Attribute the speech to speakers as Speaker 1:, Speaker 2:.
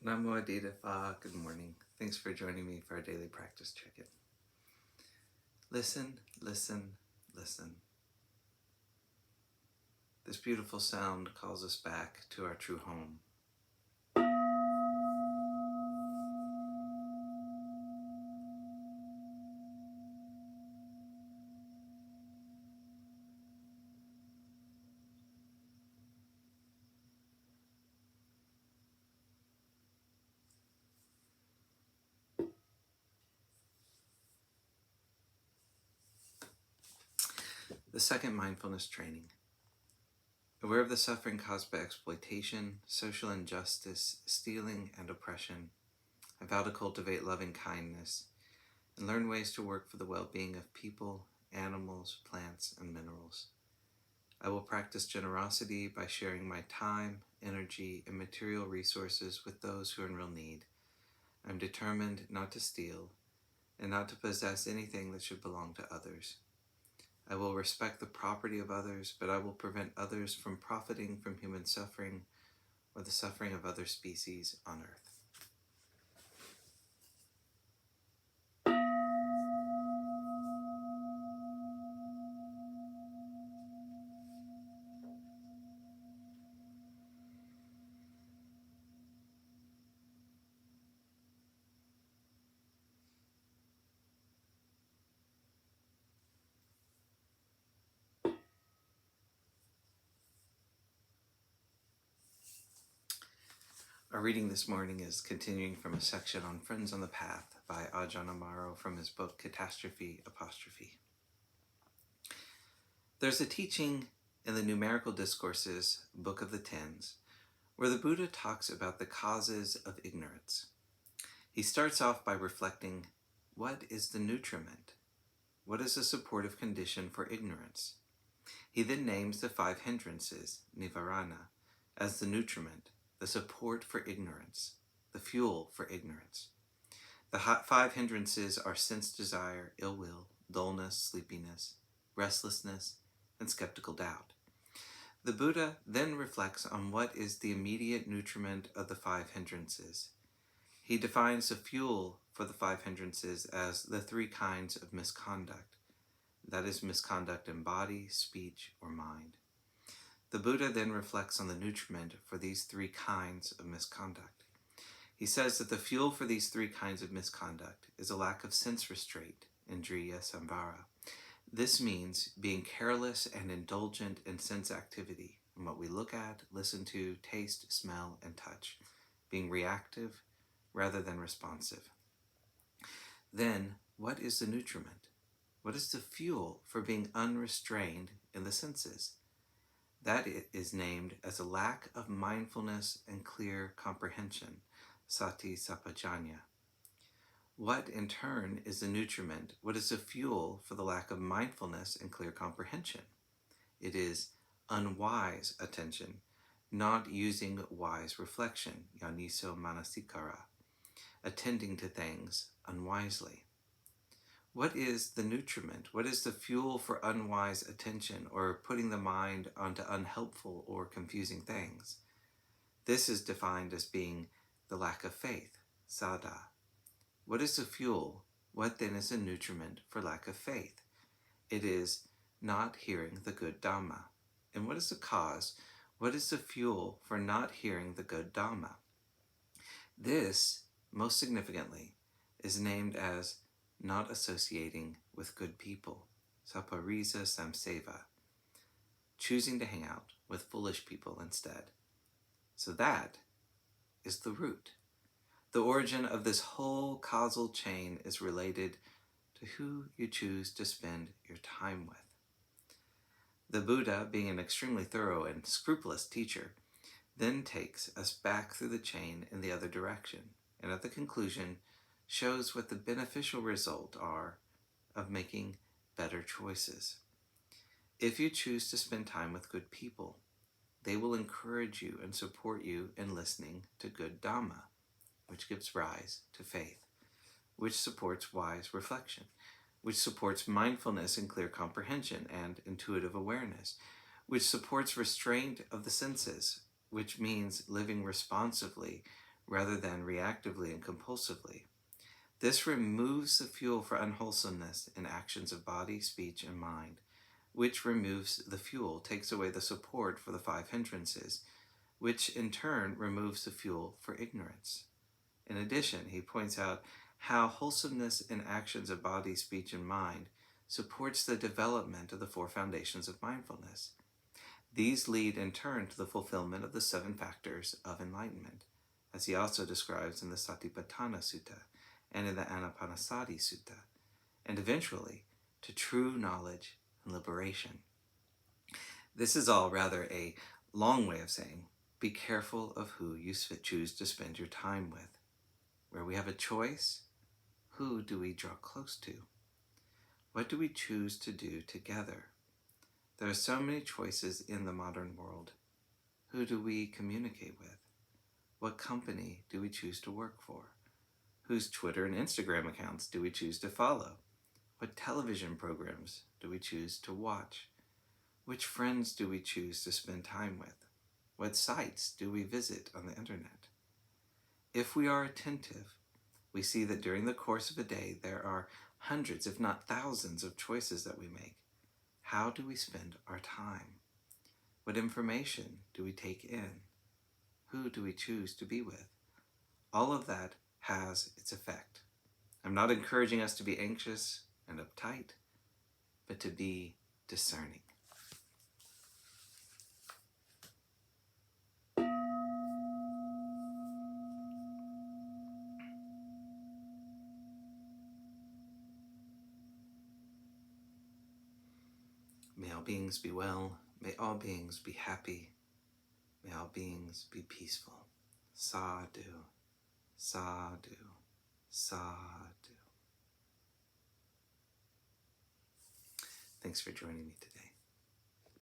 Speaker 1: Namo Phat, good morning. Thanks for joining me for our daily practice check-in. Listen, listen, listen. This beautiful sound calls us back to our true home. The second mindfulness training. Aware of the suffering caused by exploitation, social injustice, stealing, and oppression, I vow to cultivate loving kindness and learn ways to work for the well-being of people, animals, plants, and minerals. I will practice generosity by sharing my time, energy, and material resources with those who are in real need. I am determined not to steal and not to possess anything that should belong to others. I will respect the property of others, but I will prevent others from profiting from human suffering or the suffering of other species on earth. Our reading this morning is continuing from a section on Friends on the Path by Ajahn Amaro from his book Catastrophe, Apostrophe. There's a teaching in the Numerical Discourses, Book of the Tens, where the Buddha talks about the causes of ignorance. He starts off by reflecting, what is the nutriment? What is a supportive condition for ignorance? He then names the 5 hindrances, nivarana, as the nutriment, the support for ignorance, the fuel for ignorance. The 5 hindrances are sense desire, ill will, dullness, sleepiness, restlessness, and skeptical doubt. The Buddha then reflects on what is the immediate nutriment of the 5 hindrances. He defines the fuel for the 5 hindrances as the 3 kinds of misconduct. That is misconduct in body, speech, or mind. The Buddha then reflects on the nutriment for these 3 kinds of misconduct. He says that the fuel for these 3 kinds of misconduct is a lack of sense restraint, indriya samvara. This means being careless and indulgent in sense activity, in what we look at, listen to, taste, smell, and touch, being reactive rather than responsive. Then, what is the nutriment? What is the fuel for being unrestrained in the senses? That is named as a lack of mindfulness and clear comprehension, sati sappajanya. What, in turn, is the nutriment? What is the fuel for the lack of mindfulness and clear comprehension? It is unwise attention, not using wise reflection, yaniso manasikara, attending to things unwisely. What is the nutriment? What is the fuel for unwise attention or putting the mind onto unhelpful or confusing things? This is defined as being the lack of faith, sada. What is the fuel? What then is a nutriment for lack of faith? It is not hearing the good Dharma. And what is the cause? What is the fuel for not hearing the good Dharma? This, most significantly, is named as not associating with good people, saparisa samseva, choosing to hang out with foolish people instead. So that is the root. The origin of this whole causal chain is related to who you choose to spend your time with. The Buddha, being an extremely thorough and scrupulous teacher, then takes us back through the chain in the other direction, and at the conclusion shows what the beneficial results are of making better choices. If you choose to spend time with good people, they will encourage you and support you in listening to good Dhamma, which gives rise to faith, which supports wise reflection, which supports mindfulness and clear comprehension and intuitive awareness, which supports restraint of the senses, which means living responsively rather than reactively and compulsively. This removes the fuel for unwholesomeness in actions of body, speech, and mind, which removes the fuel, takes away the support for the 5 hindrances, which in turn removes the fuel for ignorance. In addition, he points out how wholesomeness in actions of body, speech, and mind supports the development of the 4 foundations of mindfulness. These lead in turn to the fulfillment of the 7 factors of enlightenment, as he also describes in the Satipatthana Sutta and in the Anapanasati Sutta, and eventually to true knowledge and liberation. This is all rather a long way of saying, be careful of who you choose to spend your time with. Where we have a choice, who do we draw close to? What do we choose to do together? There are so many choices in the modern world. Who do we communicate with? What company do we choose to work for? Whose Twitter and Instagram accounts do we choose to follow? What television programs do we choose to watch? Which friends do we choose to spend time with? What sites do we visit on the internet? If we are attentive, we see that during the course of a day there are hundreds, if not thousands, of choices that we make. How do we spend our time? What information do we take in? Who do we choose to be with? All of that has its effect. I'm not encouraging us to be anxious and uptight, but to be discerning. May all beings be well. May all beings be happy. May all beings be peaceful. Sadhu, sadhu, sadhu. Thanks for joining me today.